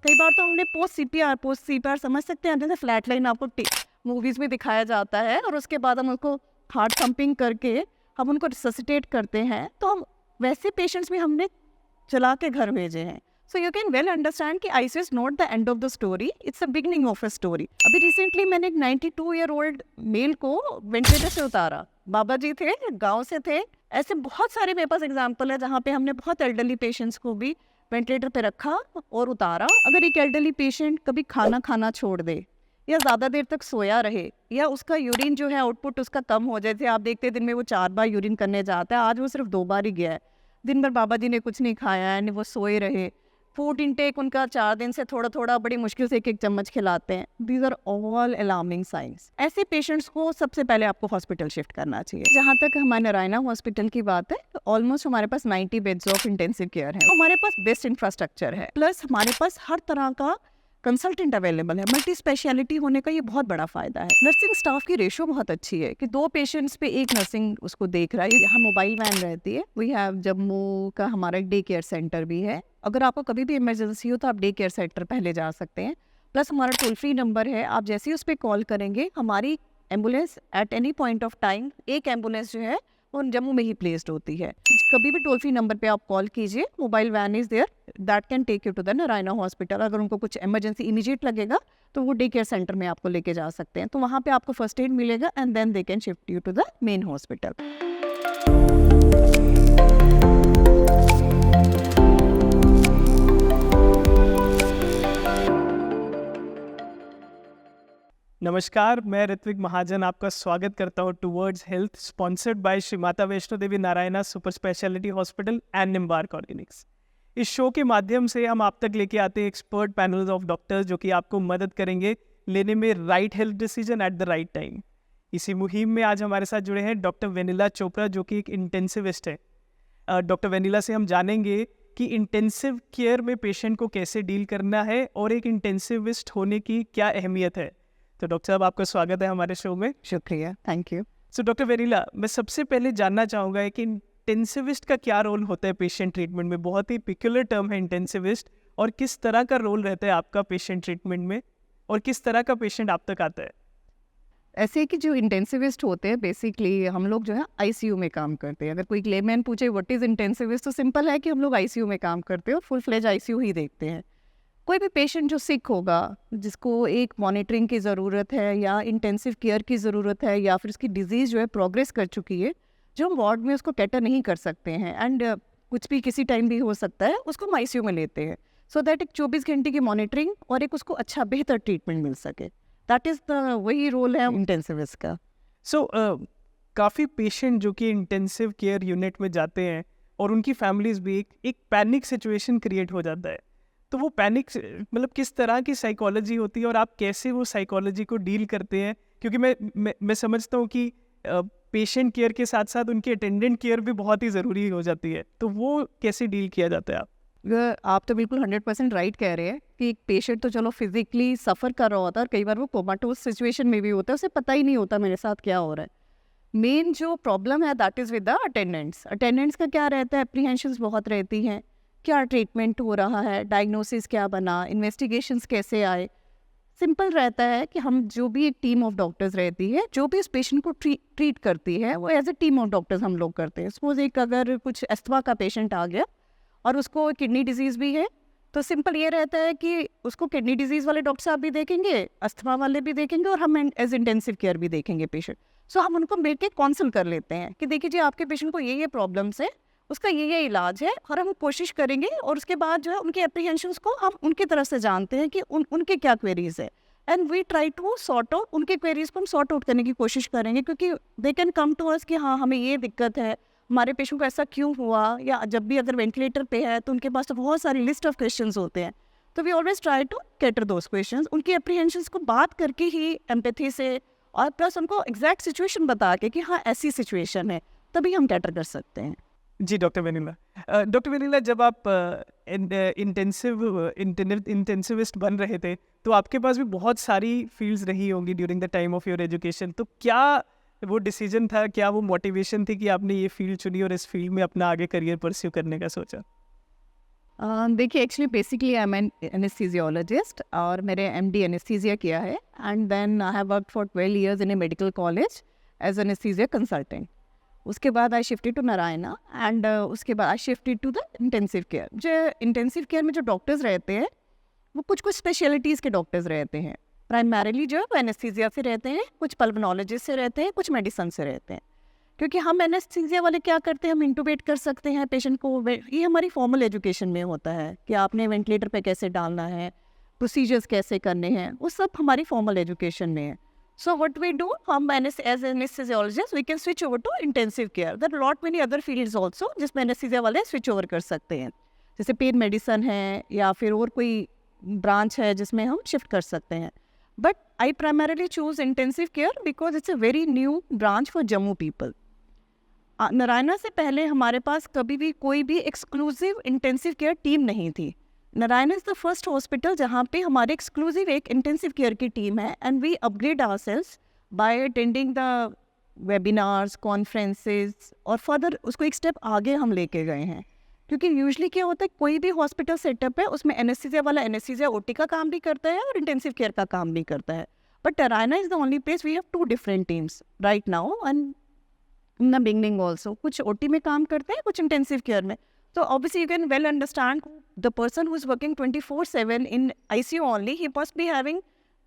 कई बार तो हमने पोस्ट सीपीआर समझ सकते हैं, जैसे फ्लैट लाइन आपको मूवीज में दिखाया जाता है और उसके बाद हम उनको हार्ट पंपिंग करके हम उनको रिससिटेट करते हैं, तो हम वैसे पेशेंट्स भी हमने चला के घर भेजे हैं. So you can well understand कि ICU is not the end of the story, it's a beginning of a story. अभी रिसेंटली मैंने एक 92-year-old मेल को वेंटिलेटर से उतारा. बाबा जी थे, गांव से थे. ऐसे बहुत सारे मेरे पास एग्जाम्पल है जहाँ पे हमने बहुत एल्डरली पेशेंट्स को भी वेंटिलेटर पे रखा और उतारा. अगर एक एल्डरली पेशेंट कभी खाना खाना छोड़ दे या ज़्यादा देर तक सोया रहे या उसका यूरिन जो है आउटपुट उसका कम हो जाए, जैसे आप देखते हैं दिन में वो 4 बार यूरिन करने जाता है, आज वो सिर्फ 2 बार ही गया है. दिन भर बाबा जी ने कुछ नहीं खाया है, वो सोए रहे. फूड इनटेक उनका 4 दिन से थोड़ा थोड़ा बड़ी मुश्किल से 1-1 चम्मच खिलाते हैं. These are all alarming science. ऐसे पेशेंट्स को सबसे पहले आपको हॉस्पिटल शिफ्ट करना चाहिए. जहाँ तक हमारे नारायणा हॉस्पिटल की बात है, ऑलमोस्ट हमारे पास 90 बेड्स ऑफ इंटेंसिव केयर है. हमारे पास बेस्ट इंफ्रास्ट्रक्चर है, प्लस हमारे पास हर तरह का कंसल्टेंट अवेलेबल है. मल्टी स्पेशलिटी होने का ये बहुत बड़ा फायदा है. नर्सिंग स्टाफ की रेशो बहुत अच्छी है कि 2 पेशेंट्स पे 1 नर्सिंग उसको देख रहा है. यहाँ मोबाइल वैन रहती है. वी हैव जम्मू का हमारा डे केयर सेंटर भी है. अगर आपको कभी भी इमरजेंसी हो तो आप डे केयर सेंटर पहले जा सकते हैं. प्लस हमारा टोल फ्री नंबर है, आप जैसे ही उस पर कॉल करेंगे हमारी ambulance at any point of time, एक एम्बुलेंस जो है वो जम्मू में ही प्लेस्ड होती है. कभी भी टोल फ्री नंबर पे आप कॉल कीजिए, mobile van is there that can take you to the Narayana hospital. अगर उनको कुछ इमरजेंसी इमीडिएट लगेगा तो वो डे केयर सेंटर में आपको लेके जा सकते हैं. तो वहाँ पे आपको फर्स्ट एड मिलेगा and then they can shift you to the main hospital. नमस्कार, मैं ऋत्विक महाजन आपका स्वागत करता हूं towards health, sponsored by Shri Mata Vaishno Devi Narayana super speciality hospital and Nimbark organics. इस शो के माध्यम से हम आप तक लेके आते हैं एक्सपर्ट पैनल्स ऑफ डॉक्टर्स जो कि आपको मदद करेंगे लेने में right health decision at the right time. इसी मुहिम में आज हमारे साथ जुड़े हैं डॉक्टर वेनिला चोपड़ा जो कि एक इंटेंसिविस्ट है. डॉक्टर वेनिला से हम जानेंगे कि इंटेंसिव केयर में पेशेंट को कैसे डील करना है और एक इंटेंसिविस्ट होने की क्या अहमियत है. तो डॉक्टर साहब, आपका स्वागत है हमारे शो में. शुक्रिया, thank you. So doctor vanilla, मैं सबसे पहले जानना चाहूँगा कि इंटेंसिविस्ट का क्या रोल होता है पेशेंट ट्रीटमेंट में. बहुत ही पिक्युलर टर्म है इंटेंसिविस्ट, और किस तरह का रोल रहता है आपका पेशेंट ट्रीटमेंट में और किस तरह का पेशेंट आप तक आता है. ऐसे कि जो इंटेंसिविस्ट होते हैं बेसिकली हम लोग जो है आईसीयू में काम करते हैं. अगर कोई क्लेमैन पूछे व्हाट इज इंटेंसिविस्ट, तो सिंपल है कि हम लोग आईसीयू में काम करते हैं और फुल फ्लेज आईसीयू ही देखते हैं. कोई भी पेशेंट जो सिक होगा, जिसको एक मॉनिटरिंग की ज़रूरत है या इंटेंसिव केयर की ज़रूरत है या फिर उसकी डिजीज़ जो है प्रोग्रेस कर चुकी है, जो हम वार्ड में उसको कैटर नहीं कर सकते हैं एंड कुछ भी किसी टाइम भी हो सकता है, उसको हम आईसीयू में लेते हैं सो दैट एक 24 घंटे की मॉनिटरिंग और एक उसको अच्छा बेहतर ट्रीटमेंट मिल सके. दैट इज़ द वही रोल है इंटेंसिविस्ट का. सो काफ़ी पेशेंट जो कि इंटेंसिव केयर यूनिट में जाते हैं और उनकी फैमिलीज भी एक पैनिक सिचुएशन क्रिएट हो जाता है. तो वो पैनिक मतलब किस तरह की साइकोलॉजी होती है और आप कैसे वो साइकोलॉजी को डील करते हैं, क्योंकि मैं समझता हूँ कि पेशेंट केयर के साथ साथ उनकी अटेंडेंट केयर भी बहुत ही ज़रूरी हो जाती है. तो वो कैसे डील किया जाता है आप तो बिल्कुल 100% राइट कह रहे हैं कि एक पेशेंट तो चलो फिजिकली सफ़र कर रहा होता है और कई बार वो कोमाटोस सिचुएशन में भी होता है, उसे पता ही नहीं होता मेरे साथ क्या हो रहा है. मेन जो प्रॉब्लम है that is with the attendants. Attendants का क्या रहता है, एप्रीहेंशंस बहुत रहती हैं. क्या ट्रीटमेंट हो रहा है, डायग्नोसिस क्या बना, इन्वेस्टिगेशंस कैसे आए. सिंपल रहता है कि हम जो भी एक टीम ऑफ डॉक्टर्स रहती है जो भी इस पेशेंट को ट्रीट करती है वो as a team of doctors हम लोग करते हैं. सपोज एक अगर कुछ अस्थमा का पेशेंट आ गया और उसको किडनी डिजीज़ भी है, तो सिंपल ये रहता है कि उसको किडनी डिजीज़ वाले डॉक्टर साहब भी देखेंगे, अस्थमा वाले भी देखेंगे और हम एज इंटेंसिव केयर भी देखेंगे पेशेंट. सो हम उनको मिल के काउंसिल कर लेते हैं कि देखिए जी आपके पेशेंट को ये प्रॉब्लम्स है, उसका ये इलाज है और हम कोशिश करेंगे. और उसके बाद जो है उनके एप्रीहेंशंस को हम उनकी तरफ से जानते हैं कि उनके क्या क्वेरीज है and we try to sort out उनके क्वेरीज को हम सॉर्ट आउट करने की कोशिश करेंगे, क्योंकि दे कैन कम टू अस कि हाँ हमें ये दिक्कत है, हमारे पेशेंट को ऐसा क्यों हुआ, या जब भी अगर वेंटिलेटर पे है तो उनके पास तो बहुत सारी लिस्ट ऑफ क्वेश्चंस होते हैं. तो we always try to cater those questions, उनकी एप्रीहेंशंस को बात करके ही एम्पैथी से और प्लस उनको एग्जैक्ट सिचुएशन बता के कि हाँ ऐसी सिचुएशन है, तभी हम कैटर कर सकते हैं. जी डॉक्टर वेनिला, जब आप इंटेंसिविस्ट बन रहे थे तो आपके पास भी बहुत सारी फील्ड्स रही होंगी during the time of your education. तो क्या वो डिसीजन था, क्या वो मोटिवेशन थी कि आपने ये फील्ड चुनी और इस फील्ड में अपना आगे करियर परस्यू करने का सोचा? देखिए actually basically I am an anaesthesiologist और मेरे एमडी एनेस्थीसिया किया है and then I have worked for 12 years in a medical college as anaesthesia consultant. उसके बाद I shifted to Narayana and उसके बाद I shifted to the intensive care. जो intensive care में जो डॉक्टर्स रहते हैं वो कुछ कुछ स्पेशलिटीज़ के डॉक्टर्स रहते हैं. प्राइमरीली जो है वो एनेस्थीसिया से रहते हैं, कुछ पल्मोनोलॉजिस्ट से रहते हैं, कुछ मेडिसन से रहते हैं. क्योंकि हम एनेस्थीसिया वाले क्या करते हैं, हम इंटूबेट कर सकते हैं पेशेंट को. ये हमारी फॉर्मल एजुकेशन में होता है कि आपने वेंटिलेटर पे कैसे डालना है, प्रोसीजर्स कैसे करने हैं, वो सब हमारी फॉर्मल एजुकेशन में है. सो व्हाट वी डू, हम as anaesthesiologist we can switch over to intensive care. There are lot many other fields also जिसमें एनेस्थीसिया वाले स्विच ओवर कर सकते हैं. जैसे पेन मेडिसन है या फिर और कोई ब्रांच है जिसमें हम शिफ्ट कर सकते हैं. But I primarily choose intensive care because it's a very new branch for Jammu people. Narayana से पहले हमारे पास कभी भी कोई भी एक्सक्लूसिव इंटेंसिव केयर टीम नहीं थी. Narayana is the first hospital जहाँ पे हमारे एक्सक्लूसिव एक इंटेंसिव केयर की टीम है and we upgrade ourselves by attending the webinars, conferences और फर्दर उसको एक स्टेप आगे हम लेके गए हैं. क्योंकि यूजुअली क्या होता है, कोई भी हॉस्पिटल सेटअप है उसमें एनेस्थीसिया वाला एनेस्थीसिया ओटी का काम भी करता है और इंटेंसिव केयर का काम भी करता है. But Narayana is the only place we have 2 different teams right now and in the beginning also. कुछ ओटी में काम करते हैं, कुछ इंटेंसिव केयर में. तो obviously you can well understand the person who is working 24/7 in ICU only, he must be having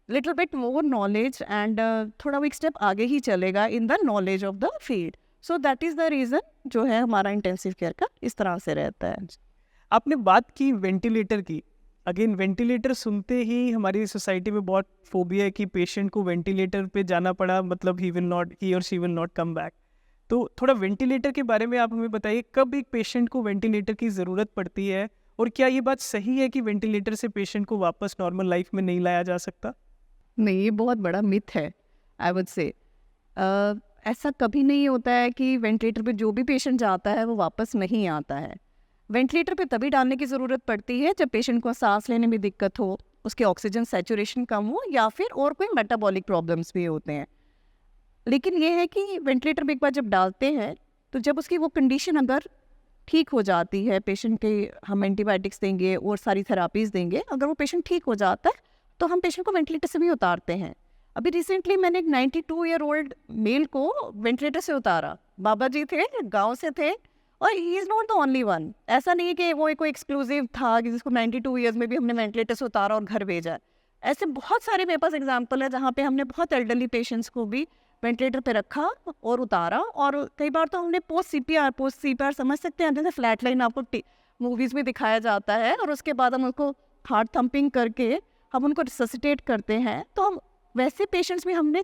little bit more knowledge and थोड़ा वो एक स्टेप आगे ही चलेगा in the knowledge of the field. So that is the reason जो है हमारा intensive care का इस तरह से रहता है. आपने बात की वेंटिलेटर की. अगेन वेंटिलेटर सुनते ही हमारी सोसाइटी में बहुत फोबिया है कि पेशेंट को वेंटिलेटर पे जाना पड़ा मतलब ही और she will not come back. तो थोड़ा वेंटिलेटर के बारे में आप हमें बताइए, कब एक पेशेंट को वेंटिलेटर की ज़रूरत पड़ती है और क्या ये बात सही है कि वेंटिलेटर से पेशेंट को वापस नॉर्मल लाइफ में नहीं लाया जा सकता? नहीं, ये बहुत बड़ा मिथ है आई वुड से. ऐसा कभी नहीं होता है कि वेंटिलेटर पे जो भी पेशेंट जाता है वो वापस नहीं आता है. वेंटिलेटर पे तभी डालने की ज़रूरत पड़ती है जब पेशेंट को सांस लेने में दिक्कत हो, उसके ऑक्सीजन सैचुरेशन कम हो या फिर और कोई मेटाबॉलिक प्रॉब्लम्स भी होते हैं. लेकिन ये है कि वेंटिलेटर में एक बार जब डालते हैं तो जब उसकी वो कंडीशन अगर ठीक हो जाती है, पेशेंट के हम एंटीबायोटिक्स देंगे और सारी थेरापीज़ देंगे, अगर वो पेशेंट ठीक हो जाता है तो हम पेशेंट को वेंटिलेटर से भी उतारते हैं. अभी रिसेंटली मैंने एक 92 ईयर ओल्ड मेल को वेंटिलेटर से उतारा. बाबा जी थे, गांव से थे और he is not the only one. ऐसा नहीं है कि वो कोई एक्सक्लूसिव था कि जिसको 92 ईयर्स में भी हमने वेंटिलेटर से उतारा और घर भेजा. ऐसे बहुत सारे मेरे पास एग्जाम्पल है जहाँ पे हमने बहुत एल्डरली पेशेंट्स को भी वेंटिलेटर पे रखा और उतारा. और कई बार तो हमने पोस्ट सीपीआर समझ सकते हैं, जैसे फ्लैट लाइन आपको मूवीज़ में दिखाया जाता है और उसके बाद हम उनको हार्ट थम्पिंग करके हम उनको रिससिटेट करते हैं. तो हम वैसे पेशेंट्स भी हमने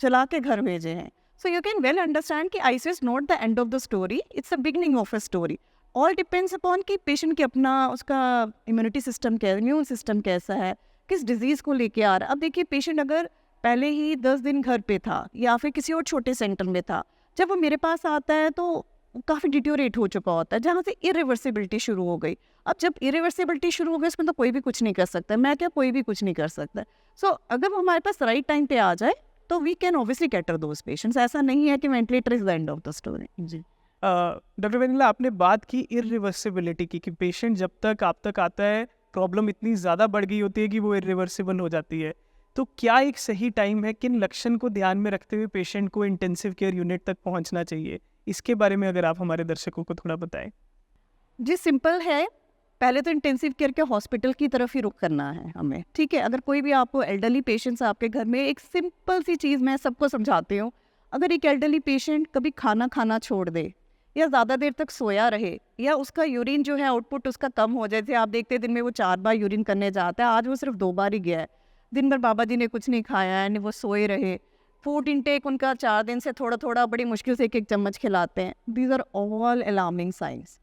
चला के घर भेजे हैं. So you can well understand कि ICU is not the end of the story, it's a beginning of a story. All depends upon कि पेशेंट के अपना उसका इम्यूनिटी सिस्टम क्या है, इम्यून सिस्टम कैसा है, किस डिजीज़ को लेके आ रहा है. अब देखिए पेशेंट अगर पहले ही 10 दिन घर पे था या फिर किसी और छोटे सेंटर में था, जब वो मेरे पास आता है तो काफ़ी डिटोरेट हो चुका होता है, जहाँ से इरिवर्सिबिलिटी शुरू हो गई. अब जब इरिवर्सिबिलिटी शुरू हो गई उसमें तो कोई भी कुछ नहीं कर सकता, मैं क्या कोई भी कुछ नहीं कर सकता. सो अगर वो हमारे पास राइट टाइम पे आ जाए तो we can obviously cater those patients. ऐसा नहीं है कि ventilator is the end of the story. जी. डॉक्टर वेनिला, आपने बात की इरिवर्सिबिलिटी की कि पेशेंट जब तक आप तक आता है प्रॉब्लम इतनी ज़्यादा बढ़ गई होती है कि वो इरिवर्सिबल हो जाती है. तो क्या एक सही टाइम है, किन लक्षण को ध्यान में रखते हुए पेशेंट को इंटेंसिव केयर यूनिट तक पहुंचना चाहिए, इसके बारे में अगर आप हमारे दर्शकों को थोड़ा बताएं. जी सिंपल है, पहले तो इंटेंसिव केयर के हॉस्पिटल की तरफ ही रुख करना है हमें. ठीक है, अगर कोई भी आपको एल्डरली पेशेंट्स आपके घर में, एक सिंपल सी चीज़ मैं सबको समझाती हूँ. अगर एक एल्डरली पेशेंट कभी खाना खाना छोड़ दे या ज़्यादा देर तक सोया रहे या उसका यूरिन जो है आउटपुट उसका कम हो जाए, जैसे आप देखते हैं दिन में वो 4 बार यूरिन करने जाता है, आज वो सिर्फ 2 बार ही गया है. दिन भर बाबा जी ने कुछ नहीं खाया है, वो सोए रहे. फूड इनटेक उनका 4 दिन से थोड़ा थोड़ा बड़ी मुश्किल से 1-1 चम्मच खिलाते हैं. These are all alarming science.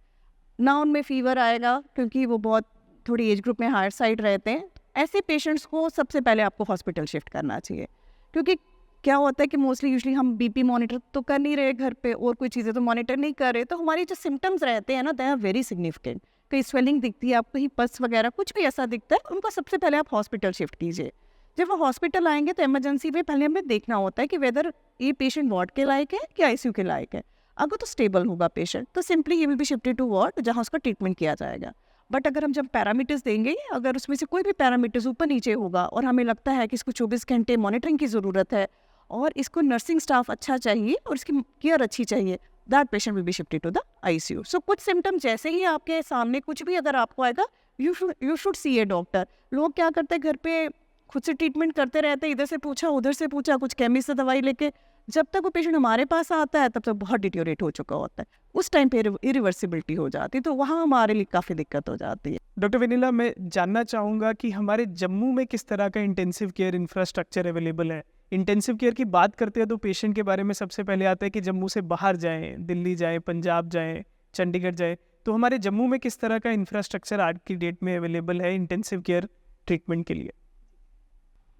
ना उनमें फीवर आएगा क्योंकि वो बहुत थोड़ी एज ग्रुप में हायर साइड रहते हैं. ऐसे पेशेंट्स को सबसे पहले आपको हॉस्पिटल शिफ्ट करना चाहिए. क्योंकि क्या होता है कि मोस्टली यूजुअली हम बीपी मॉनिटर तो कर नहीं रहे घर पे और कोई चीज़ें तो मॉनिटर नहीं कर रहे, तो हमारी जो सिम्टम्स रहते हैं ना, दे आर वेरी सिग्निफिकेंट. कहीं स्वेलिंग दिखती है आपको, ही पस वगैरह कुछ भी ऐसा दिखता है, उनको सबसे पहले आप हॉस्पिटल शिफ्ट कीजिए. जब वो हॉस्पिटल आएंगे तो इमरजेंसी में पहले हमें देखना होता है कि वेदर ये पेशेंट वार्ड के लायक है कि आईसीयू के लायक है. अगर तो स्टेबल होगा पेशेंट तो simply he will be shifted to ward जहाँ उसका ट्रीटमेंट किया जाएगा. बट अगर हम जब पैरामीटर्स देंगे, अगर उसमें से कोई भी पैरामीटर्स ऊपर नीचे होगा और हमें लगता है कि इसको 24 घंटे मॉनिटरिंग की ज़रूरत है और इसको नर्सिंग स्टाफ अच्छा चाहिए और इसकी केयर अच्छी चाहिए, that patient will be shifted to the ICU. So कुछ सिम्टम जैसे ही आपके सामने कुछ भी अगर आपको आएगा, you should see A doctor. लोग क्या करते हैं, घर पे खुद से ट्रीटमेंट करते रहते हैं, इधर से पूछा उधर से पूछा, कुछ केमिस्ट से दवाई लेके, जब तक वो पेशेंट हमारे पास आता है तब तक बहुत डिटोरेट हो चुका होता है, उस टाइम पे इरिवर्सिबिलिटी हो जाती है, तो वहाँ हमारे लिए काफ़ी दिक्कत हो जाती है। डॉक्टर वेनिला, मैं जानना चाहूँगा कि हमारे जम्मू में किस तरह का इंटेंसिव केयर इंफ्रास्ट्रक्चर अवेलेबल है। इंटेंसिव केयर की बात करते हैं तो पेशेंट के बारे में सबसे पहले आता है कि जम्मू से बाहर जाएँ, दिल्ली जाएँ, पंजाब जाएँ, चंडीगढ़ जाएँ, तो हमारे जम्मू में किस तरह का इंफ्रास्ट्रक्चर आज की डेट में अवेलेबल है इंटेंसिव केयर ट्रीटमेंट के लिए?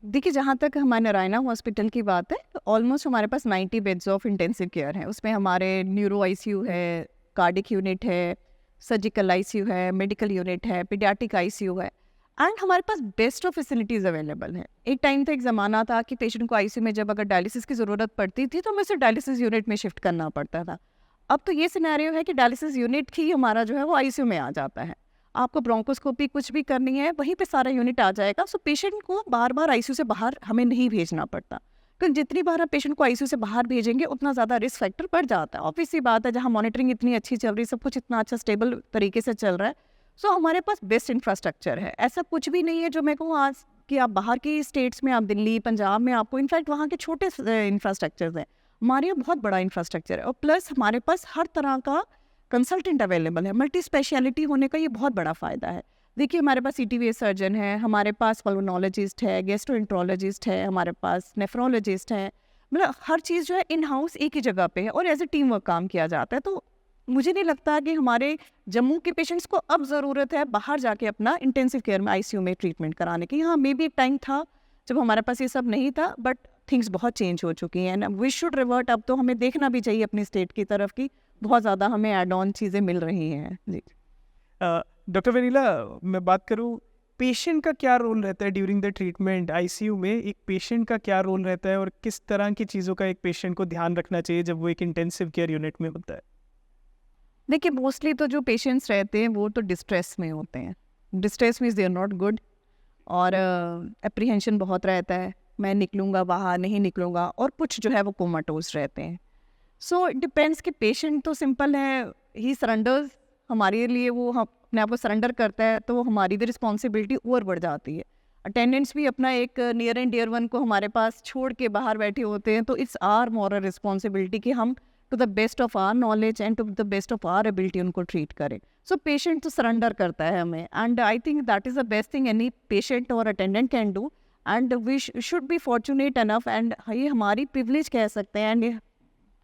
देखिए, जहाँ तक हमारे नारायणा हॉस्पिटल की बात है, तो ऑलमोस्ट हमारे पास 90 बेड्स ऑफ इंटेंसिव केयर हैं। उसमें हमारे न्यूरो आईसीयू है, कार्डिक यूनिट है, सर्जिकल आईसीयू है, मेडिकल यूनिट है, पीडियाट्रिक आईसीयू है, एंड हमारे पास बेस्ट ऑफ फैसिलिटीज़ अवेलेबल हैं। एक टाइम था, एक ज़माना था कि पेशेंट को आईसीयू में जब अगर डायलिसिस की ज़रूरत पड़ती थी तो हमें उसे डायलिसिस यूनिट में शिफ्ट करना पड़ता था। अब तो ये सिनेरियो है कि डायलिसिस यूनिट ही हमारा जो है वो आईसीयू में आ जाता है। आपको ब्रोंकोस्कोपी कुछ भी करनी है, वहीं पे सारा यूनिट आ जाएगा। सो पेशेंट को बार बार आईसीयू से बाहर हमें नहीं भेजना पड़ता, क्योंकि जितनी बार आप पेशेंट को आईसीयू से बाहर भेजेंगे उतना ज़्यादा रिस्क फैक्टर बढ़ जाता है। ऑब्वियस सी बात है, जहाँ मॉनिटरिंग इतनी अच्छी चल रही है, सब कुछ इतना अच्छा स्टेबल तरीके से चल रहा है, सो हमारे पास बेस्ट इंफ्रास्ट्रक्चर है। ऐसा कुछ भी नहीं है जो मैं कहूँ आज कि आप बाहर की स्टेट्स में, आप दिल्ली पंजाब में, आपको इनफैक्ट वहाँ के छोटे इंफ्रास्ट्रक्चर्स हैं, हमारे यहाँ बहुत बड़ा इंफ्रास्ट्रक्चर है। और प्लस हमारे पास हर तरह का कंसल्टेंट अवेलेबल है। मल्टी स्पेशलिटी होने का ये बहुत बड़ा फ़ायदा है। देखिए, हमारे पास सीटीवी सर्जन है, हमारे पास पल्मोनोलॉजिस्ट है, गैस्ट्रोएंट्रोलॉजिस्ट है, हमारे पास नेफ्रोलॉजिस्ट है, मतलब हर चीज़ जो है इन हाउस एक ही जगह पे है और एज ए टीम वर्क काम किया जाता है। तो मुझे नहीं लगता कि हमारे जम्मू के पेशेंट्स को अब ज़रूरत है बाहर जाके अपना इंटेंसिव केयर में आईसीयू में ट्रीटमेंट कराने की। हाँ, मे बी एक टाइम था जब हमारे पास ये सब नहीं था, बट थिंग्स बहुत चेंज हो चुकी हैं एंड वी शुड रिवर्ट। अब तो हमें देखना भी चाहिए अपनी स्टेट की तरफ की बहुत ज़्यादा हमें एड ऑन चीज़ें मिल रही हैं। जी डॉक्टर वेनिला, मैं बात करूँ पेशेंट का क्या रोल रहता है ड्यूरिंग द ट्रीटमेंट आईसीयू में? एक पेशेंट का क्या रोल रहता है और किस तरह की चीज़ों का एक पेशेंट को ध्यान रखना चाहिए जब वो एक इंटेंसिव केयर यूनिट में होता है? देखिए, मोस्टली तो जो पेशेंट्स रहते हैं वो तो डिस्ट्रेस में होते हैं। Distress means they are not good, और एप्रीहेंशन बहुत रहता है, मैं निकलूँगा बाहर नहीं निकलूँगा, और कुछ जो है वो कोमाटोज रहते हैं। सो इट डिपेंड्स कि पेशेंट तो सिंपल है, ही सरेंडर्स, हमारे लिए वो हम अपने आप को सरेंडर करता है, तो हमारी भी रिस्पॉन्सिबिलिटी और बढ़ जाती है। अटेंडेंट्स भी अपना एक नियर एंड डियर वन को हमारे पास छोड़ के बाहर बैठे होते हैं, तो इट्स आर मॉरल रिस्पॉन्सिबिलिटी कि हम to the best of our knowledge and to the best of our ability उनको ट्रीट करें। सो पेशेंट तो सरेंडर करता है हमें, and I think that is the best thing any patient और attendant can do, and we should be fortunate enough, and ये हमारी privilege कह सकते हैं, एंड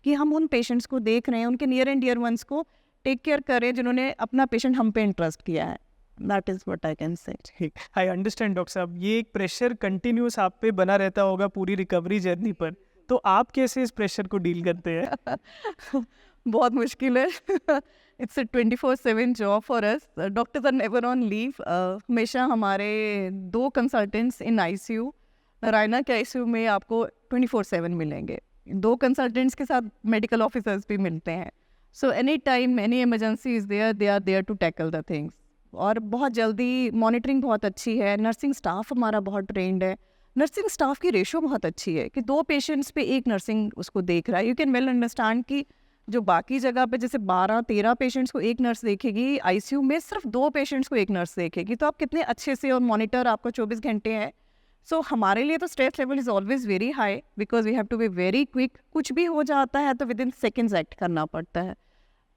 कि हम उन पेशेंट्स को देख रहे हैं, उनके नियर एंड डियर वंस को टेक केयर करें जिन्होंने अपना पेशेंट हम पे इंटरेस्ट किया है। That is what I can say. ठीक, आई अंडरस्टैंड डॉक्टर साहब। ये एक प्रेशर कंटिन्यूस आप पे बना रहता होगा पूरी रिकवरी जर्नी पर, तो आप कैसे इस प्रेशर को डील करते हैं? बहुत मुश्किल है। It's a 24/7 job for us. Doctors are never on leave. हमेशा हमारे 2 कंसल्टेंट्स इन आईसीयू, नारायणा के आईसीयू में आपको 24/7 मिलेंगे। 2 कंसल्टेंट्स के साथ मेडिकल ऑफिसर्स भी मिलते हैं। So any time any emergency is there, they are there to tackle the things. और बहुत जल्दी मॉनिटरिंग बहुत अच्छी है, नर्सिंग स्टाफ हमारा बहुत ट्रेंड है, नर्सिंग स्टाफ की रेशो बहुत अच्छी है कि 2 पेशेंट्स पे 1 नर्सिंग उसको देख रहा है। यू कैन वेल अंडरस्टैंड कि जो बाकी जगह पे जैसे 12-13 पेशेंट्स को 1 नर्स देखेगी, आईसीयू में सिर्फ 2 पेशेंट्स को 1 नर्स देखेगी, तो आप कितने अच्छे से, और मॉनिटर आपको 24 घंटे है। सो हमारे लिए तो stress level is always very high because we have to be very quick. कुछ भी हो जाता है तो विद इन सेकेंड्स एक्ट करना पड़ता है।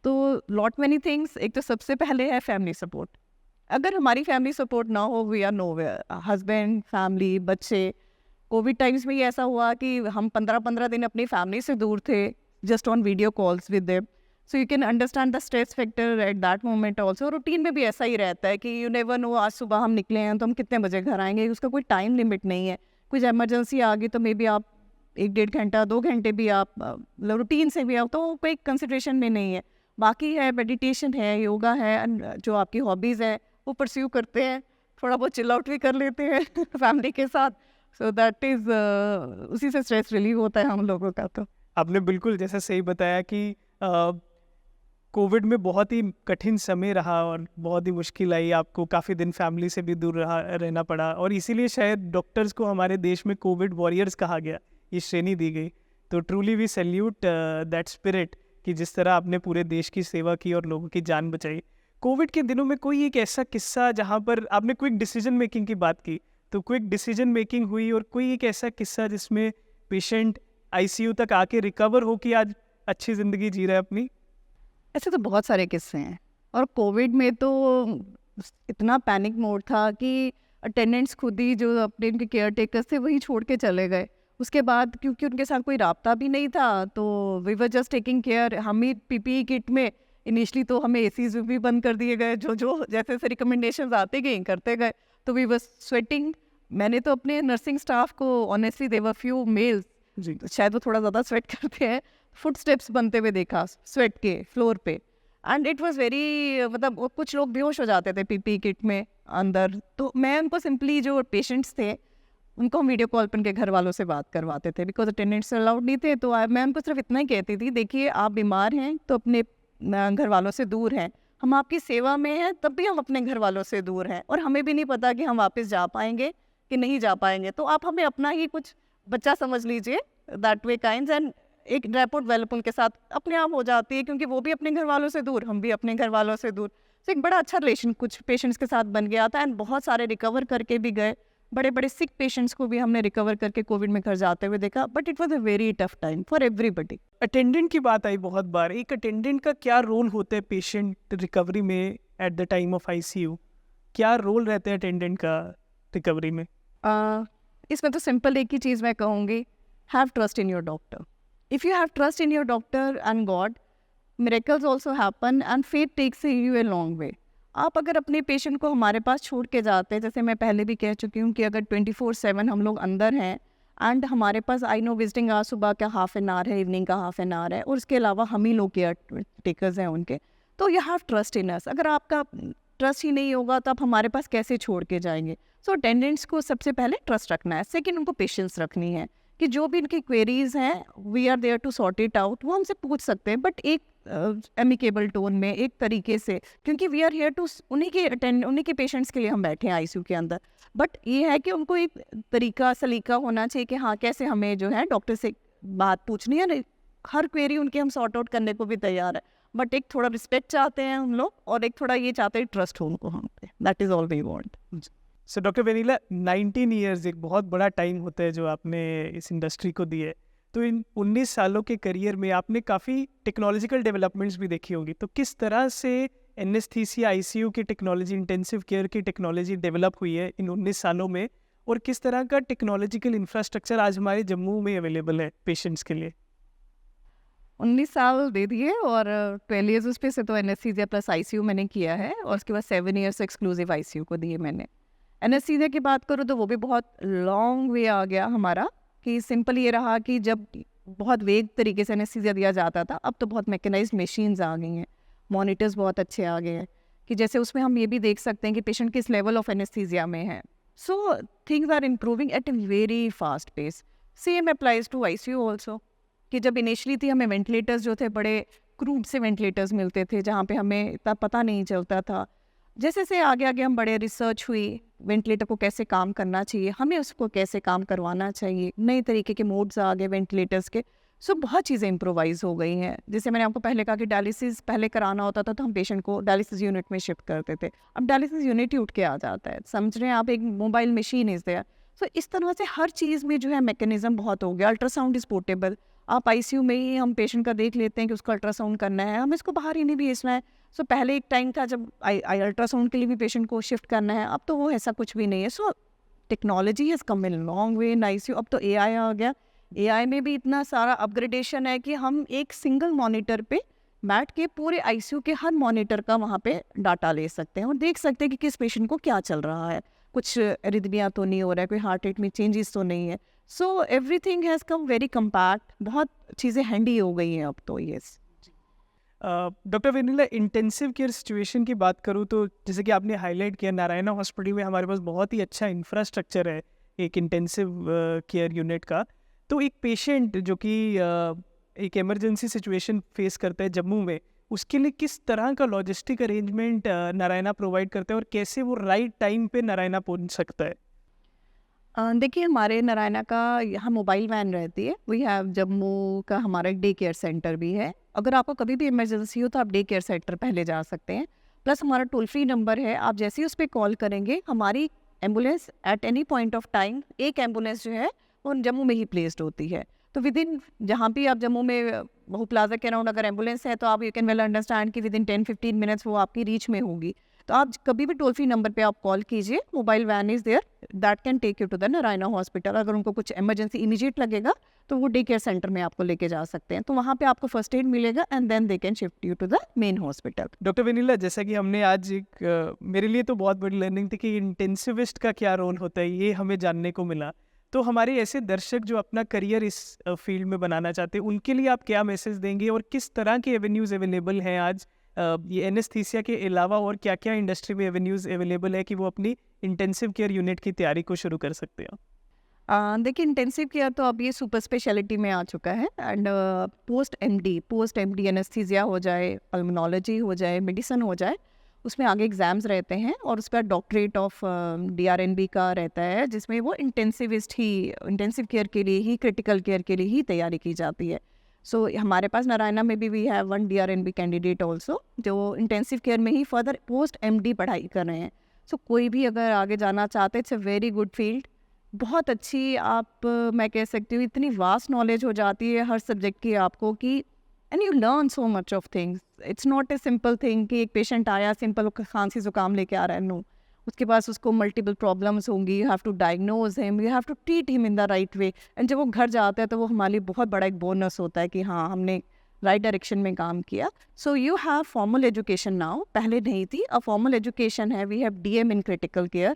तो लॉट मैनी थिंग्स। एक तो सबसे पहले है फैमिली सपोर्ट। अगर हमारी फैमिली सपोर्ट ना हो, we are nowhere. Husband, family, बच्चे। कोविड टाइम्स में ही ऐसा हुआ कि हम 15-15 दिन अपनी फैमिली से दूर थे, just on video calls with them. So you can understand the stress factor at that moment also. Routine में भी ऐसा ही रहता है कि यू नेवर नो, आज सुबह हम निकले हैं तो हम कितने बजे घर आएंगे, उसका कोई टाइम लिमिट नहीं है। कुछ एमरजेंसी आ गई तो मे बी आप 1-1.5 घंटा, 2 घंटे भी आप रूटीन से भी आप, तो कोई कंसिडरेशन में नहीं है। बाकी है मेडिटेशन है, योगा है, जो आपकी हॉबीज़ है वो परस्यू करते हैं, थोड़ा बहुत चिल आउट भी कर लेते हैं फैमिली के साथ। सो दैट इज़ उसी से स्ट्रेस रिलीव होता है हम लोगों का। तो आपने बिल्कुल जैसा सही बताया कि कोविड में बहुत ही कठिन समय रहा और बहुत ही मुश्किल आई, आपको काफ़ी दिन फैमिली से भी दूर रहना पड़ा, और इसीलिए शायद डॉक्टर्स को हमारे देश में कोविड वॉरियर्स कहा गया, ये श्रेणी दी गई। तो truly we salute that spirit कि जिस तरह आपने पूरे देश की सेवा की और लोगों की जान बचाई। कोविड के दिनों में कोई एक ऐसा किस्सा जहाँ पर आपने क्विक डिसीजन मेकिंग की बात की, तो क्विक डिसीजन मेकिंग हुई, और कोई एक ऐसा किस्सा जिसमें पेशेंट आईसीयू तक आके रिकवर हो कि आज अच्छी ज़िंदगी जी रहा है अपनी? ऐसे तो बहुत सारे किस्से हैं। और कोविड में तो इतना पैनिक मोड था कि अटेंडेंट्स खुद ही जो अपने उनके केयर टेकर्स थे वही छोड़ के चले गए। उसके बाद क्योंकि उनके साथ कोई राब्ता भी नहीं था तो we were just taking care. हम ही पीपीई किट में इनिशियली तो हमें एसीज भी बंद कर दिए गए, जो जो जैसे जैसे रिकमेंडेशंस आते गए करते गए, तो वी वर स्वेटिंग। मैंने तो अपने नर्सिंग स्टाफ को ऑनेस्टली देवर फ्यू मेल्स, जी। शायद वो थोड़ा ज़्यादा स्वेट करते हैं, फुट स्टेप्स बनते हुए देखा स्वेट के फ्लोर पे। एंड इट वाज वेरी, मतलब वो कुछ लोग बेहोश हो जाते थे पीपी किट में अंदर, तो मैं उनको सिंपली, जो पेशेंट्स थे उनको हम वीडियो कॉल पर उनके घर वालों से बात करवाते थे, बिकॉज अटेंडेंट्स अलाउड नहीं थे। तो मैं उनको सिर्फ इतना ही कहती थी, देखिए आप बीमार हैं तो अपने घर वालों से दूर हैं, हम आपकी सेवा में हैं तब भी हम अपने घर वालों से दूर हैं, और हमें भी नहीं पता कि हम वापस जा पाएंगे कि नहीं जा पाएंगे, तो आप हमें अपना ही कुछ बच्चा समझ लीजिए, दैट वे काइंड्स। एंड एक रैपोर्ट डेवलप उनके साथ अपने आप हो जाती है, क्योंकि वो भी अपने घर वालों से दूर, हम भी अपने घर वालों से दूर। तो एक बड़ा अच्छा रिलेशन कुछ पेशेंट्स के साथ बन गया था, एंड बहुत सारे रिकवर करके भी गए। बड़े बड़े सिक पेशेंट्स को भी हमने रिकवर करके कोविड में घर जाते हुए देखा, but it was a very tough time for everybody. Attendant की बात आई बहुत बार, एक अटेंडेंट का क्या रोल होता है पेशेंट रिकवरी में at the time of ICU? क्या रोल रहते हैं अटेंडेंट का रिकवरी में? इसमें तो सिंपल एक ही चीज़ मैं कहूँगी, have trust in your doctor. If you have trust in your doctor and God, miracles also happen and fate takes you a long way। आप अगर अपने पेशेंट को हमारे पास छोड़ के जाते हैं, जैसे मैं पहले भी कह चुकी हूँ कि अगर 24/7 हम लोग अंदर हैं एंड हमारे पास, आई नो विजिटिंग आवर सुबह का हाफ एन आवर है, इवनिंग का हाफ एन आवर है, और उसके अलावा हम ही लोग केयर टेकर्स हैं उनके, तो यू हैव ट्रस्ट इन अस। अगर आपका ट्रस्ट ही नहीं होगा तो आप हमारे पास कैसे छोड़ के जाएंगे? सो अटेंडेंट्स को सबसे पहले ट्रस्ट रखना है, सेकेंड उनको पेशेंस रखनी है कि जो भी इनकी क्वेरीज हैं we are there to sort it out, वो हमसे पूछ सकते हैं, बट एक एमिकेबल टोन में, एक तरीके से, क्योंकि वी आर हियर टू उन्हीं के पेशेंट्स के लिए हम बैठे हैं आईसीयू के अंदर। बट ये है कि उनको एक तरीका सलीका होना चाहिए कि हाँ कैसे हमें जो है डॉक्टर से बात पूछनी है। हर क्वेरी उनकी हम सॉर्ट आउट करने को भी तैयार है, बट एक थोड़ा रिस्पेक्ट चाहते हैं हम लोग, और एक थोड़ा ये चाहते हैं ट्रस्ट हो उनको हम पे। That is all we want. So doctor Vanila, 19 years एक बहुत बड़ा टाइम होता है जो आपने इस इंडस्ट्री को दिए। तो इन 19 सालों के करियर में आपने काफ़ी टेक्नोलॉजिकल डेवलपमेंट्स भी देखी होंगी, तो किस तरह से एनेस्थीसिया आईसीयू की टेक्नोलॉजी, इंटेंसिव केयर की टेक्नोलॉजी डेवलप हुई है इन 19 सालों में, और किस तरह का टेक्नोलॉजिकल इंफ्रास्ट्रक्चर आज हमारे जम्मू में अवेलेबल है पेशेंट्स के लिए? 19 साल दे दिए, और 12 ईयर्स उस पे से तो एनेस्थीसिया प्लस आईसीयू मैंने किया है, और उसके बाद 7 ईयर्स एक्सक्लूसिव आईसीयू को दिए मैंने। एनेस्थीसिया की बात करूँ तो वो भी बहुत लॉन्ग वे आ गया हमारा, कि सिंपल ये रहा कि जब बहुत वेग तरीके से एनेस्थीसिया दिया जाता था, अब तो बहुत मैकेनाइज्ड मशीन्स आ गई हैं, मॉनिटर्स बहुत अच्छे आ गए हैं, कि जैसे उसमें हम ये भी देख सकते हैं कि पेशेंट किस लेवल ऑफ एनेस्थीसिया में है। So things are improving at a very fast pace. Same applies to ICU also, कि जब इनिशियली थी हमें वेंटिलेटर्स जो थे बड़े क्रूड से वेंटिलेटर्स मिलते थे, जहाँ पे हमें इतना पता नहीं चलता था। जैसे से आगे आगे हम बड़े रिसर्च हुई, वेंटिलेटर को कैसे काम करना चाहिए, हमें उसको कैसे काम करवाना चाहिए, नए तरीके के मोड्स आ गए वेंटिलेटर्स के। सो बहुत चीज़ें इम्प्रोवाइज़ हो गई हैं। जैसे मैंने आपको पहले कहा कि डायलिसिस पहले कराना होता था तो हम पेशेंट को डायलिसिस यूनिट में शिफ्ट करते थे, अब डायलिसिस यूनिट ही उठ के आ जाता है, समझ रहे हैं आप, एक मोबाइल मशीन इज़ देयर। सो इस तरह से हर चीज़ में जो है मैकेनिज्म बहुत हो गया। अल्ट्रासाउंड इज़ पोर्टेबल, आप आईसीयू में ही हम पेशेंट का देख लेते हैं कि उसका अल्ट्रासाउंड करना है, हमें इसको बाहर ही नहीं भेजना है। सो पहले एक टाइम था जब अल्ट्रासाउंड के लिए भी पेशेंट को शिफ्ट करना है, अब तो वो ऐसा कुछ भी नहीं है। So technology has come in long way in ICU. अब तो एआई आ गया, एआई में भी इतना सारा अपग्रेडेशन है कि हम एक सिंगल मॉनिटर पे बैठ के पूरे आईसीयू के हर मॉनिटर का वहाँ पे डाटा ले सकते हैं और देख सकते हैं कि किस पेशेंट को क्या चल रहा है, कुछ एरिथमिया तो नहीं हो रहा है, कोई हार्ट रेट में चेंजेस तो नहीं है। So everything has come very compact, बहुत चीज़ें हैंडी हो गई हैं अब तो। Yes doctor Vanila, intensive care situation की बात करूँ तो जैसे कि आपने हाईलाइट किया, नारायणा हॉस्पिटल में हमारे पास बहुत ही अच्छा इंफ्रास्ट्रक्चर है एक इंटेंसिव केयर यूनिट का। तो एक पेशेंट जो कि एक इमरजेंसी सिचुएशन फेस करता है जम्मू में, उसके लिए किस तरह का लॉजिस्टिक अरेंजमेंट नारायणा प्रोवाइड करते हैं और कैसे वो राइट टाइम पे नारायणा पहुंच सकता है? देखिए हमारे नारायणा का यहाँ मोबाइल वैन रहती है। वी हैव जम्मू का हमारा डे केयर सेंटर भी है। अगर आपको कभी भी इमरजेंसी हो तो आप डे केयर सेंटर पहले जा सकते हैं। प्लस हमारा टोल फ्री नंबर है, आप जैसे ही उस पर कॉल करेंगे हमारी ambulance at any point of time, एक एम्बुलेंस जो है वो जम्मू में ही प्लेस्ड होती है। तो विद इन जहाँ भी आप जम्मू में बहु प्लाजा के अराउंड अगर एम्बुलेंस है तो आप यू कैन वेल अंडरस्टैंड कि विद इन 10-15 मिनट्स वो आपकी रीच में होगी। तो आप कभी भी टोल फ्री नंबर पे आप कॉल कीजिए, mobile van is there that can take you to the Narayana hospital. अगर उनको कुछ इमरजेंसी इमीडिएट लगेगा तो वो डे केयर सेंटर में आपको लेके जा सकते हैं, तो वहाँ पे आपको फर्स्ट एड मिलेगा and then they can shift you to the main hospital. Doctor Vanila, जैसा कि हमने आज मेरे लिए तो बहुत बड़ी लर्निंग थी कि इंटेंसिविस्ट का क्या रोल होता है, ये हमें जानने को मिला। तो हमारे ऐसे दर्शक जो अपना करियर इस फील्ड में बनाना चाहते हैं, उनके लिए आप क्या मैसेज देंगे और किस तरह के एवेन्यूज़ अवेलेबल हैं आज ये एनेस्थीसिया के अलावा, और क्या क्या इंडस्ट्री में एवेन्यूज़ अवेलेबल है कि वो अपनी इंटेंसिव केयर यूनिट की तैयारी को शुरू कर सकते हैं? देखिए इंटेंसिव केयर तो अब ये सुपर स्पेशलिटी में आ चुका है एंड पोस्ट एमडी एनेस्थीसिया हो जाए, पल्मोनोलॉजी हो जाए, मेडिसिन हो जाए, उसमें आगे एग्ज़ाम्स रहते हैं और उस पर डॉक्टरेट ऑफ DRNB का रहता है, जिसमें वो इंटेंसिव केयर के लिए ही, क्रिटिकल केयर के लिए ही तैयारी की जाती है। सो हमारे पास नारायणा में भी we have 1 DRNB candidate also जो इंटेंसिव केयर में ही फर्दर पोस्ट MD पढ़ाई कर रहे हैं। सो कोई भी अगर आगे जाना चाहते हैं, it's a very good field, बहुत अच्छी आप मैं कह सकती हूँ इतनी वास्ट नॉलेज हो जाती है हर सब्जेक्ट की आपको कि and you learn so much of things. It's not a simple thing कि एक पेशेंट आया सिंपल खांसी जुकाम लेके आ रहा है, नो, उसके पास उसको मल्टीपल प्रॉब्लम्स होंगी, you have to diagnose him, you have to treat him in the right way, and जब वो घर जाता है तो वो हमारे लिए बहुत बड़ा एक बोनस होता है कि हाँ हमने राइट डायरेक्शन में काम किया। So you have formal education now, पहले नहीं थी, अब फॉर्मल एजुकेशन है। We have DM in critical care,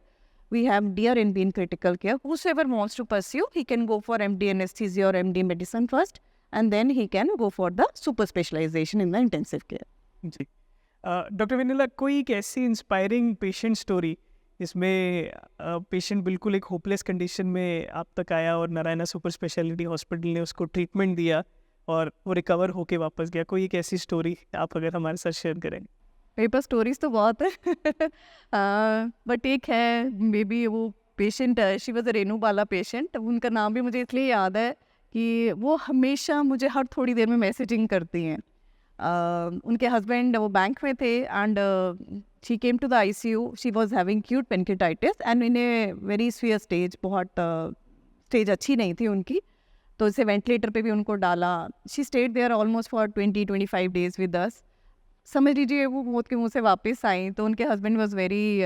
we have DRNB in critical care. Whosoever wants to pursue, he can go for MD anesthesia or MD medicine first, and then he can go for the super specialization in the intensive care. जी doctor Vanila, कोई एक ऐसी inspiring patient story जिसमें patient बिल्कुल एक hopeless condition में आप तक आया और नारायणा सुपर स्पेशलिटी हॉस्पिटल ने उसको ट्रीटमेंट दिया और वो रिकवर होके वापस गया, कोई एक ऐसी स्टोरी आप अगर हमारे साथ शेयर करेंगे? मेरे पास स्टोरीज तो बहुत है बट एक है, मे बी वो patient, she was a Renu Bala patient. उनका नाम भी मुझे इसलिए याद है कि वो हमेशा मुझे हर थोड़ी देर में मैसेजिंग करती हैं। उनके हस्बैंड वो बैंक में थे and she came to the ICU, she was having acute pancreatitis and in a very severe stage, बहुत स्टेज अच्छी नहीं थी उनकी, तो इसे वेंटिलेटर पे भी उनको डाला। She stayed there almost for 20-25 days with us. समझ लीजिए वो मौत के मुंह से वापस आई, तो उनके husband was very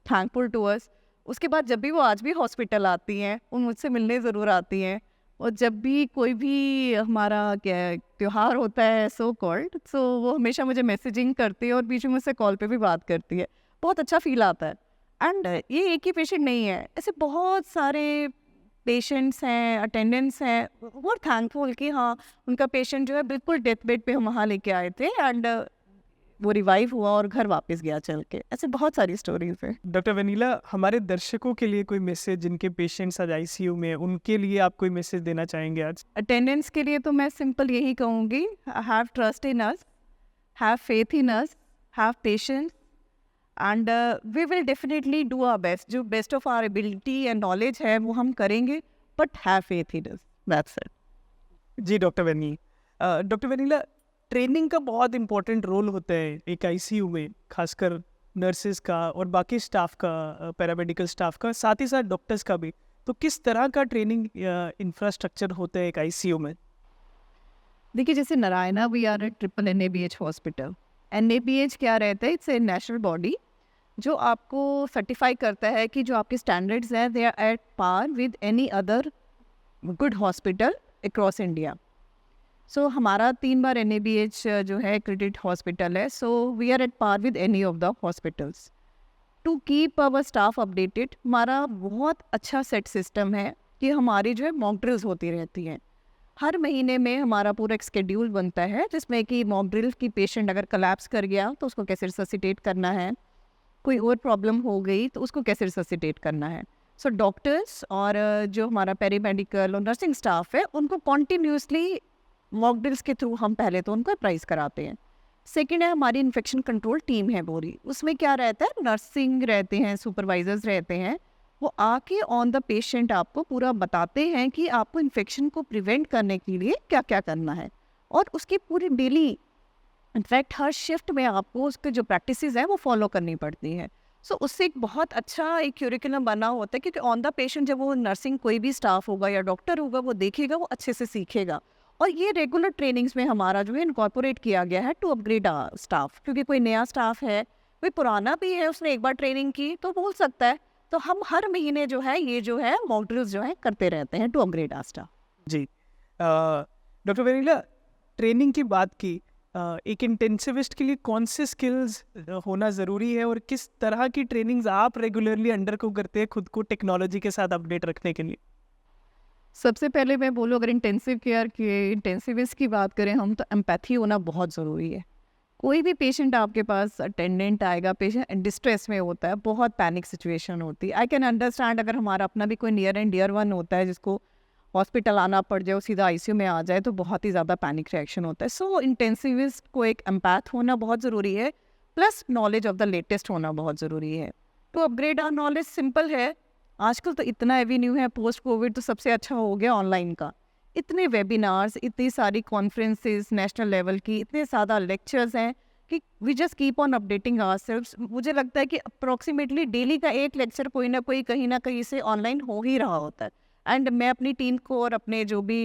thankful to us. उसके बाद जब भी वो आज भी हॉस्पिटल आती हैं, वो मुझसे मिलने ज़रूर आती हैं, और जब भी कोई भी हमारा क्या त्यौहार होता है सो कॉल्ड, सो वो हमेशा मुझे मैसेजिंग करती है और बीच में मुझसे कॉल पे भी बात करती है। बहुत अच्छा फील आता है। एंड ये एक ही पेशेंट नहीं है, ऐसे बहुत सारे पेशेंट्स हैं, अटेंडेंट्स हैं, बहुत थैंकफुल कि हाँ उनका पेशेंट जो है बिल्कुल डेथ बेड पे हम वहाँ लेके आए थे एंड वो रिवाइव हुआ और घर वापस गया चल के। ऐसे बहुत सारी स्टोरीज है। डॉक्टर वेनिला, हमारे दर्शकों के लिए कोई मैसेज, जिनके पेशेंट्स आज ICU में, उनके लिए आप कोई मैसेज देना चाहेंगे आज? अटेंडेंस के लिए तो मैं सिंपल यही कहूँगी, have trust in us, have faith in us, have patience and we will definitely do our best. जो best of our ability and knowledge है वो हम करेंगे, but have faith in us, that's it. जी doctor Vanila, training का बहुत important role होता है एक ICU में, खासकर नर्सेज का और बाकी स्टाफ का, पैरामेडिकल स्टाफ का, साथ ही साथ डॉक्टर्स का भी। तो किस तरह का ट्रेनिंग इंफ्रास्ट्रक्चर होता है एक ICU में? देखिए जैसे Narayana we are a triple NABH hospital. NABH क्या रहता है? इट्स ए नेशनल बॉडी जो आपको सर्टिफाई करता है कि जो आपके स्टैंडर्ड्स हैं they are at par with any other good hospital across India. So हमारा 3 बार NABH जो है क्रेडिट हॉस्पिटल है, so we are at par with any of the hospitals. To keep our staff updated, हमारा बहुत अच्छा set system है कि हमारी जो है मॉक ड्रिल्स होती रहती हैं। हर महीने में हमारा पूरा एक स्केड्यूल बनता है जिसमें कि मॉक ड्रिल की पेशेंट अगर कोलैप्स कर गया तो उसको कैसे रिससिटेट करना है, कोई और प्रॉब्लम हो गई तो उसको कैसे रिससिटेट करना है। सो डॉक्टर्स और जो हमारा पेरीमेडिकल और नर्सिंग स्टाफ है उनको कॉन्टीन्यूसली मॉक ड्रिल्स के थ्रू हम पहले तो उनको प्राइस कराते हैं। सेकंड है हमारी इन्फेक्शन कंट्रोल टीम है पूरी, उसमें क्या रहता है, नर्सिंग रहते हैं, सुपरवाइजर्स रहते हैं, वो आके ऑन द पेशेंट आपको पूरा बताते हैं कि आपको इन्फेक्शन को प्रिवेंट करने के लिए क्या क्या करना है, और उसकी पूरी डेली इनफैक्ट हर शिफ्ट में आपको उसके जो प्रैक्टिसेस हैं वो फॉलो करनी पड़ती है। सो उससे एक बहुत अच्छा एक क्यूरिकुलम बना होता है, क्योंकि ऑन द पेशेंट जब वो नर्सिंग कोई भी स्टाफ होगा या डॉक्टर होगा वो देखेगा, वो अच्छे से सीखेगा। और ये रेगुलर ट्रेनिंग्स में हमारा जो है इनकॉर्पोरेट किया गया है टू अपग्रेड स्टाफ, क्योंकि कोई नया स्टाफ है, कोई पुराना भी है, उसने एक बार ट्रेनिंग की तो बोल सकता है। तो हम हर महीने जो है ये जो है मॉक ड्रिल्स जो है करते रहते हैं टू अपग्रेड आवर स्टाफ। जी डॉक्टर वेनिला, ट्रेनिंग की बात की, एक इंटेंसिविस्ट के लिए कौन से स्किल्स होना ज़रूरी है और किस तरह की ट्रेनिंग्स आप रेगुलरली अंडर को करते हैं खुद को टेक्नोलॉजी के साथ अपडेट रखने के लिए? सबसे पहले मैं बोलूँ, अगर इंटेंसिव केयर के इंटेंसिविस्ट की बात करें हम, तो एम्पैथी होना बहुत ज़रूरी है। कोई भी पेशेंट आपके पास अटेंडेंट आएगा, पेशेंट डिस्ट्रेस में होता है, बहुत पैनिक सिचुएशन होती है। आई कैन अंडरस्टैंड अगर हमारा अपना भी कोई नियर एंड डियर वन होता है जिसको हॉस्पिटल आना पड़ जाए, वो सीधा आईसीयू में आ जाए, तो बहुत ही ज़्यादा पैनिक रिएक्शन होता है। सो इंटेंसिविस्ट को एक एम्पैथ होना बहुत ज़रूरी है, plus knowledge of the latest होना बहुत ज़रूरी है। To upgrade our knowledge simple है, आजकल तो इतना एवेन्यू है, पोस्ट कोविड तो सबसे अच्छा हो गया ऑनलाइन का। इतने वेबिनार्स, इतनी सारी कॉन्फ्रेंसेस नेशनल लेवल की, इतने ज़्यादा लेक्चर्स हैं कि we just keep on updating ourselves. मुझे लगता है कि अप्रोक्सीमेटली डेली का एक लेक्चर कोई ना कोई कहीं ना कहीं से ऑनलाइन हो ही रहा होता है। एंड मैं अपनी टीम को और अपने जो भी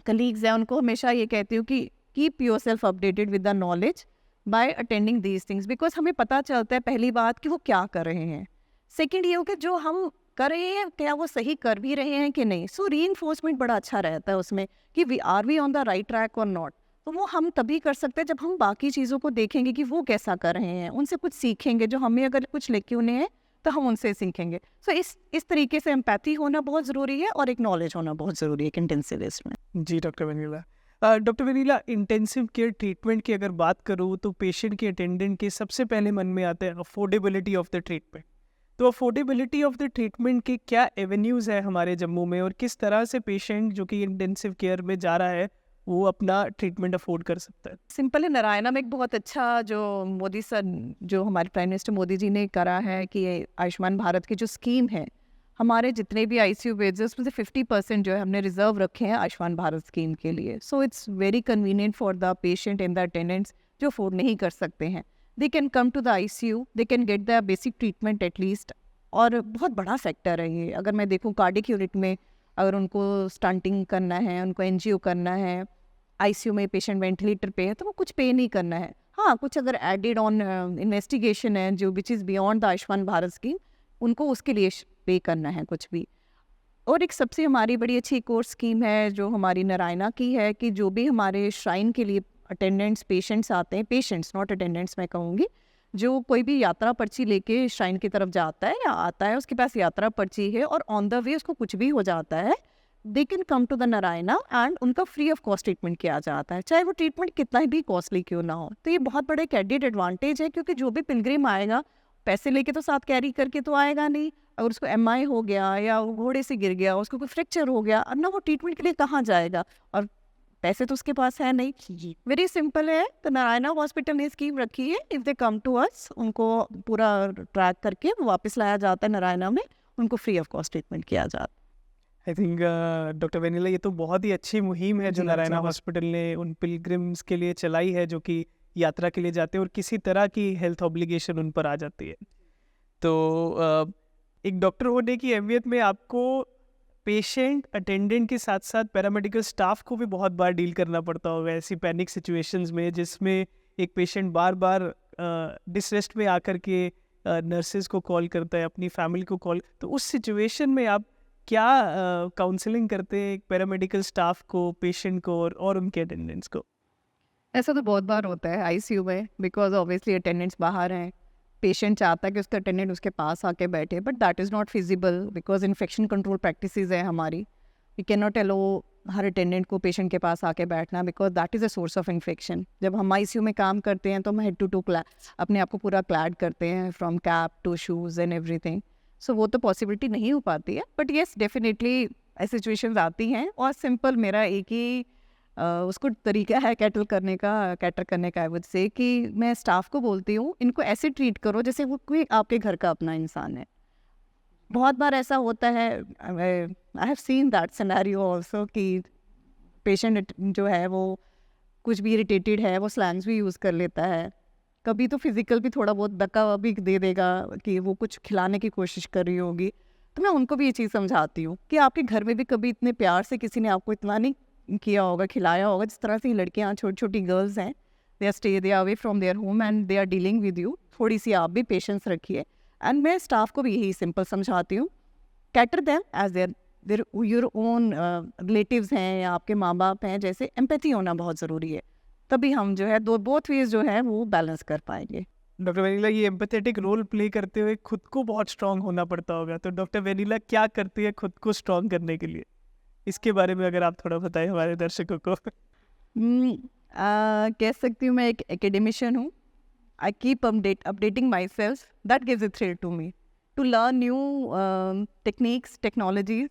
कलीग्स हैं उनको हमेशा ये कहती हूँ कि keep your self updated with the knowledge by attending these things, because हमें पता चलता है पहली बात कि वो क्या कर रहे हैं, सेकेंड ये हो कि जो हम कर रहे हैं क्या वो सही कर भी रहे हैं कि नहीं। सो रीइंफोर्समेंट बड़ा अच्छा रहता है उसमें कि we are we on the right track और नॉट। तो वो हम तभी कर सकते हैं जब हम बाकी चीज़ों को देखेंगे कि वो कैसा कर रहे हैं, उनसे कुछ सीखेंगे, जो हमें अगर कुछ लेके उन्हें है तो हम उनसे सीखेंगे। सो इस तरीके से एम्पैथी होना बहुत ज़रूरी है और एक नॉलेज होना बहुत ज़रूरी है एक इंटेंसिविस्ट में। जी doctor Vanila, doctor Vanila, intensive care treatment की अगर बात करूँ तो पेशेंट के अटेंडेंट के सबसे पहले मन में आता है अफोर्डेबिलिटी ऑफ द ट्रीटमेंट। तो अफोर्डेबिलिटी ऑफ द ट्रीटमेंट के क्या एवेन्यूज़ है हमारे जम्मू में, और किस तरह से पेशेंट जो कि इंटेंसिव केयर में जा रहा है वो अपना ट्रीटमेंट अफोर्ड कर सकता है? सिंपल है, नारायणा में एक बहुत अच्छा जो मोदी सर, जो हमारे प्राइम मिनिस्टर मोदी जी ने करा है कि ये आयुष्मान भारत की जो स्कीम है, हमारे जितने भी आईसीयू बेड्स हैं उसमें से 50% जो है हमने रिजर्व रखे हैं आयुष्मान भारत स्कीम के लिए। So it's very convenient for the patient and the attendants जो अफोर्ड नहीं कर सकते हैं, they can come to the ICU, they can get the basic treatment at least. और बहुत बड़ा फैक्टर है ये, अगर मैं देखूँ कार्डिक यूनिट में अगर उनको स्टंटिंग करना है, उनको एनजीओ करना है, आईसीयू में पेशेंट वेंटिलेटर पे है, तो वो कुछ पे नहीं करना है। हाँ, कुछ अगर एडेड ऑन इन्वेस्टिगेशन है जो which is beyond the Ayushman Bharat scheme, उनको उसके लिए पे करना है कुछ भी। और एक सबसे हमारी बड़ी अच्छी कोर्स स्कीम है जो हमारी नारायणा की है कि जो भी हमारे श्राइन के लिए अटेंडेंट्स पेशेंट्स आते हैं, पेशेंट्स नॉट अटेंडेंट्स मैं कहूँगी, जो कोई भी यात्रा पर्ची लेके श्राइन की तरफ जाता है या आता है, उसके पास यात्रा पर्ची है और ऑन द वे उसको कुछ भी हो जाता है, they can come to the Narayana and उनका फ्री ऑफ कॉस्ट ट्रीटमेंट किया जाता है, चाहे वो ट्रीटमेंट कितना भी कॉस्टली क्यों ना हो। तो ये बहुत बड़ा एक एडेड एडवांटेज है, क्योंकि जो भी पिलग्रिम आएगा पैसे लेके तो साथ कैरी करके तो आएगा नहीं। अगर उसको एमआई हो गया या वो घोड़े से गिर गया, उसको कोई फ्रैक्चर हो गया, अब ना वो ट्रीटमेंट के लिए कहाँ जाएगा, और पैसे तो उसके पास है नहीं। वेरी सिंपल है, तो नारायणा हॉस्पिटल ने स्कीम रखी है, if they come to us उनको पूरा ट्रैक करके वापस लाया जाता है नारायणा में, उनको फ्री ऑफ कॉस्ट ट्रीटमेंट किया जाता है। आई थिंक डॉक्टर वेनिला, ये तो बहुत ही अच्छी मुहिम है जो जी, नारायणा अच्छा। हॉस्पिटल ने उन पिलग्रिम्स के लिए चलाई है जो कि यात्रा के लिए जाते हैं और किसी तरह की हेल्थ ऑब्लिगेशन उन पर आ जाती है। तो एक डॉक्टर होने की अहमियत में आपको पेशेंट अटेंडेंट के साथ साथ पैरामेडिकल स्टाफ को भी बहुत बार डील करना पड़ता होगा ऐसी पैनिक सिचुएशंस में, जिसमें एक पेशेंट बार बार डिस्ट्रेस में आकर के नर्सेज को कॉल करता है, अपनी फैमिली को कॉल। तो उस सिचुएशन में आप क्या काउंसलिंग करते हैं पैरामेडिकल स्टाफ को, पेशेंट को और उनके अटेंडेंट्स को? ऐसा तो बहुत बार होता है आईसीयू में, बिकॉज ऑब्वियसली अटेंडेंट्स बाहर हैं, पेशेंट चाहता है कि उसका अटेंडेंट उसके पास आके बैठे, but that is not feasible because infection control practices है हमारी। We can not allow her attendant को पेशेंट के पास आके बैठना, because that is a source of infection. जब हम आईसीयू में काम करते हैं तो हम हेड टू टू अपने आप को पूरा क्लैड करते हैं, from cap to shoes and everything. So वो तो पॉसिबिलिटी नहीं हो पाती है, बट येस डेफिनेटली ऐसी सिचुएशंस आती हैं। और सिंपल मेरा एक ही उसको तरीका है कैटर करने का। आई वुड से कि मैं स्टाफ को बोलती हूँ इनको ऐसे ट्रीट करो जैसे वो कोई आपके घर का अपना इंसान है। बहुत बार ऐसा होता है, I have seen that scenario also कि पेशेंट जो है वो कुछ भी इरिटेटेड है, वो स्लैंग्स भी यूज़ कर लेता है, कभी तो फिजिकल भी थोड़ा बहुत धक्का भी दे देगा कि वो कुछ खिलाने की कोशिश कर रही होगी। तो मैं उनको भी ये चीज़ समझाती हूँ कि आपके घर में भी कभी इतने प्यार से किसी ने आपको इतना नहीं किया होगा, खिलाया होगा, जिस तरह से ये लड़कियाँ छोटी छोटी गर्ल्स हैं, they are away from their home and they are dealing with you. थोड़ी सी आप भी पेशेंस रखिए। एंड मैं स्टाफ को भी यही सिंपल समझाती हूँ, cater them as their your own relatives हैं या आपके माँ बाप हैं, जैसे एम्पैथी होना बहुत ज़रूरी है। तभी हम जो है बोथ वेज जो है वो बैलेंस कर पाएंगे। डॉक्टर वेनिला, ये एम्पैथेटिक रोल प्ले करते हुए खुद को बहुत स्ट्रांग होना पड़ता होगा, तो डॉक्टर वेनिला क्या करती है खुद को स्ट्रांग करने के लिए? इसके बारे में अगर आप थोड़ा बताएं हमारे दर्शकों को। कह सकती हूँ मैं एक एकेडमिशियन हूँ। I keep updating myself, that gives a thrill to me to learn new techniques, technologies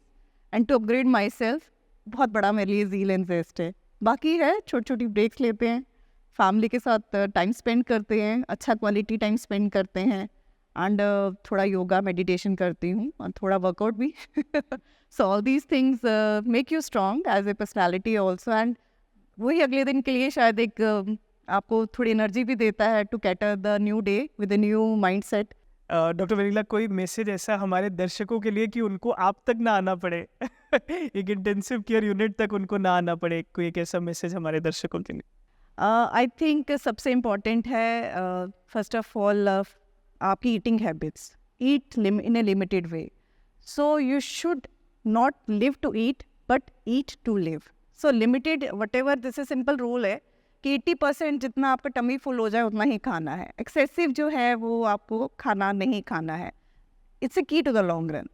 and to upgrade myself. बहुत बड़ा मेरे लिए ज़ील एंड ज़ेस्ट है। बाकी है छोटी छोटी ब्रेक्स लेते हैं, फैमिली के साथ टाइम स्पेंड करते हैं, अच्छा क्वालिटी टाइम स्पेंड करते हैं, एंड थोड़ा योगा मेडिटेशन करती हूँ और थोड़ा वर्कआउट भी। So all these things make you strong as a personality also, and वही अगले दिन के लिए शायद एक आपको थोड़ी एनर्जी भी देता है to cater the new day with a new mind set. Doctor Vanila, कोई मैसेज ऐसा हमारे दर्शकों के लिए कि उनको आप तक ना आना पड़े, एक इंटेंसिव केयर यूनिट तक उनको ना आना पड़े, कोई एक ऐसा मैसेज हमारे दर्शकों के लिए? आई थिंक सबसे इम्पॉर्टेंट है फर्स्ट ऑफ ऑल आपकी eating habits, eat in a limited way. So you should not live to eat but eat to live. So limited whatever, this is simple rule है कि 80% जितना आपका tummy full हो जाए उतना ही खाना है। एक्सेसिव जो है वो आपको खाना नहीं खाना है। It's a key to the long run.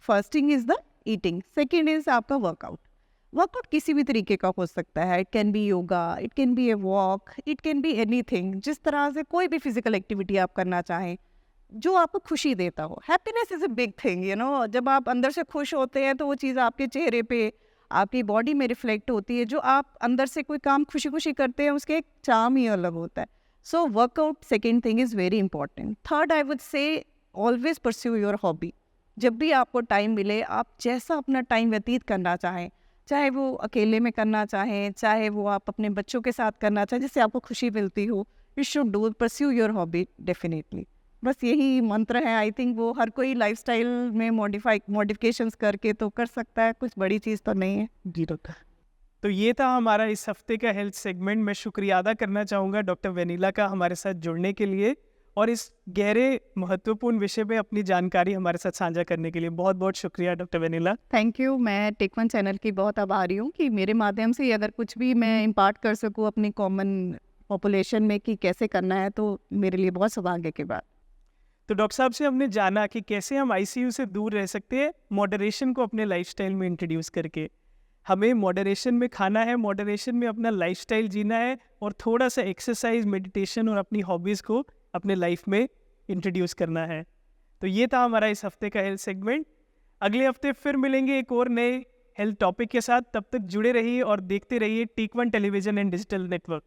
First thing is the eating, second is आपका वर्कआउट। वर्कआउट किसी भी तरीके का हो सकता है, it can be yoga, it can be a walk, it can be anything. जिस तरह से कोई भी फिजिकल एक्टिविटी आप करना चाहें जो आपको खुशी देता हो। Happiness is a big thing, you know. जब आप अंदर से खुश होते हैं तो वो चीज़ आपके चेहरे पे, आपकी बॉडी में रिफ्लेक्ट होती है। जो आप अंदर से कोई काम खुशी खुशी करते हैं उसके एक चार्म ही अलग होता है। So workout second thing is very important. Third, I would say always pursue your hobby. जब भी आपको टाइम मिले, आप जैसा अपना टाइम व्यतीत करना चाहें, चाहे वो अकेले में करना चाहें, चाहे वो आप अपने बच्चों के साथ करना चाहें, जिससे आपको खुशी मिलती हो, you should do pursue your hobby definitely. बस यही मंत्र है। आई थिंक वो हर कोई लाइफस्टाइल में मॉडिफिकेशंस करके तो कर सकता है, कुछ बड़ी चीज़ तो नहीं है। जी डॉक्टर, तो ये था हमारा इस हफ्ते का हेल्थ सेगमेंट। मैं शुक्रिया अदा करना चाहूँगा डॉक्टर वेनिला का हमारे साथ जुड़ने के लिए और इस गहरे महत्वपूर्ण विषय पे अपनी जानकारी हमारे साथ साझा करने के लिए। बहुत बहुत शुक्रिया डॉक्टर वेनिला। Thank you. मैं टेक वन चैनल की बहुत आभारी हूँ कि मेरे माध्यम से अगर कुछ भी मैं इम्पार्ट कर सकूँ अपनी कॉमन पॉपुलेशन में कि कैसे करना है, तो मेरे लिए बहुत सौभाग्य की बात। तो डॉक्टर साहब से हमने जाना कि कैसे हम आईसीयू से दूर रह सकते हैं मॉडरेशन को अपने लाइफस्टाइल में इंट्रोड्यूस करके। हमें मॉडरेशन में खाना है, मॉडरेशन में अपना लाइफस्टाइल जीना है और थोड़ा सा एक्सरसाइज, मेडिटेशन और अपनी हॉबीज़ को अपने लाइफ में इंट्रोड्यूस करना है। तो ये था हमारा इस हफ्ते का हेल्थ सेगमेंट। अगले हफ्ते फिर मिलेंगे एक और नए हेल्थ टॉपिक के साथ। तब तक जुड़े रहिए और देखते रहिए take one television and digital network.